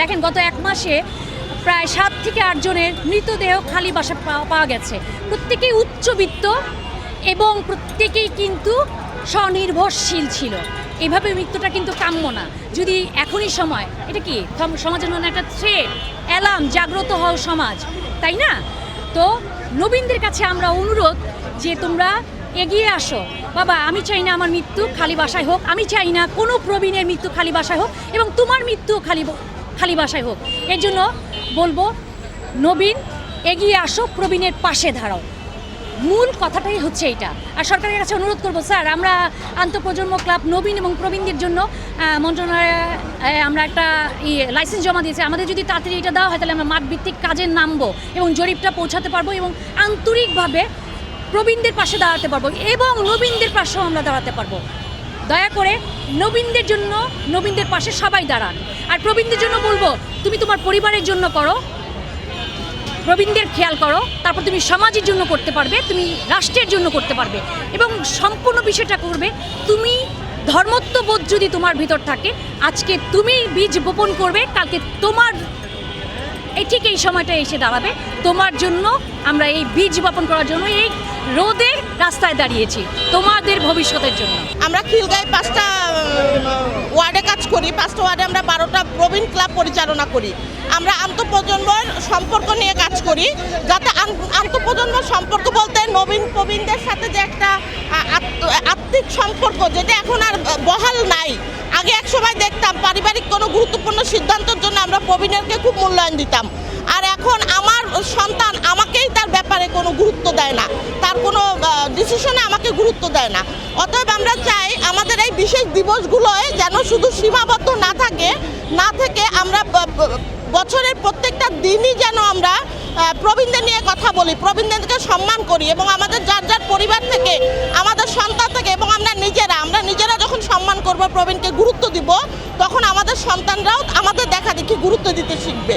দেখেন গত 1 মাসে প্রায় 7 থেকে 8 জনের মৃতদেহ খালি বাসা পাওয়া গেছে। প্রত্যেকেই উচ্চবিত্ত এবং প্রত্যেকেই কিন্তু স্বনির্ভরশীল ছিল। এইভাবে মৃত্যুটা কিন্তু কাম্য না। যদি এখনই সময়, এটা কি সমাজের জন্য একটা থ্রেট, অ্যালার্ম, জাগ্রত হও সমাজ, তাই না? তো নবীনদের কাছে আমরা অনুরোধ যে তোমরা এগিয়ে আসো। বাবা, আমি চাই না আমার মৃত্যু খালি বাসায় হোক, আমি চাই না কোনো প্রবীণের মৃত্যু খালি বাসায় হোক এবং তোমার মৃত্যুও খালি বাসায় হোক। এর জন্য বলবো, নবীন এগিয়ে আসো, প্রবীণের পাশে দাঁড়াও। মূল কথাটাই হচ্ছে এইটা। আর সরকারের কাছে অনুরোধ করবো, স্যার আমরা আন্তঃপ্রজন্ম ক্লাব নবীন এবং প্রবীণদের জন্য মন্ত্রণালয়ে আমরা একটা লাইসেন্স জমা দিয়েছি। আমাদের যদি তাড়াতাড়ি এটা দেওয়া হয় তাহলে আমরা মাঠভিত্তিক কাজে নামবো এবং জরিপটা পৌঁছাতে পারবো এবং আন্তরিকভাবে প্রবীণদের পাশে দাঁড়াতে পারবো এবং নবীনদের পাশেও আমরা দাঁড়াতে পারবো। দয়া করে নবীনদের জন্য, নবীনদের পাশে সবাই দাঁড়ান। আর প্রবীণদের জন্য বলবো, তুমি তোমার পরিবারের জন্য করো, প্রবীণদের খেয়াল করো, তারপর তুমি সমাজের জন্য করতে পারবে, তুমি রাষ্ট্রের জন্য করতে পারবে এবং সম্পূর্ণ বিষয়টা করবে তুমি। ধর্মত্ববোধ যদি তোমার ভিতর থাকে, আজকে তুমি বীজ বপন করবে, কালকে তোমার ঠিক এই সময়টা এসে দাঁড়াবে তোমার জন্য। আমরা এই বীজ বপন করার জন্য এই রোদে রাস্তায় দাঁড়িয়েছি, তোমাদের ভবিষ্যতের জন্য। আমরা খিলগাঁই 5টা ওয়ার্ডে কাজ করি। 5টা ওয়ার্ডে আমরা 12টা প্রবীণ ক্লাব পরিচালনা করি। আমরা আন্তঃপ্রজন্মের সম্পর্ক নিয়ে কাজ করি, যাতে আন্তঃপ্রজন্মের সম্পর্ক বলতে নবীন প্রবীণদের সাথে যে একটা আত্মিক সম্পর্ক, যেটা এখন আর বহাল নাই। আগে এক সময় দেখতাম পারিবারিক কোনো গুরুত্বপূর্ণ সিদ্ধান্তের জন্য আমরা প্রবীণেরকে খুব মূল্যায়ন দিতাম, আর এখন আমার সন্তান আমাকেই তার ব্যাপারে কোনো গুরুত্ব দেয় না, তার কোনো ডিসিশনে আমাকে গুরুত্ব দেয় না। অতএব আমরা চাই আমাদের এই বিশেষ দিবসগুলোয় যেন শুধু সীমাবদ্ধ না থেকে আমরা বছরের প্রত্যেকটা দিনই যেন আমরা প্রবীণদের নিয়ে কথা বলি, প্রবীণদেরকে সম্মান করি এবং আমাদের যার যার পরিবার থেকে, আমাদের সন্তান থেকে এবং আমরা নিজেরা যখন সম্মান করব, প্রবীণকে গুরুত্ব দিব, তখন আমাদের সন্তানরাও আমাদের দেখা দেখি গুরুত্ব দিতে শিখবে।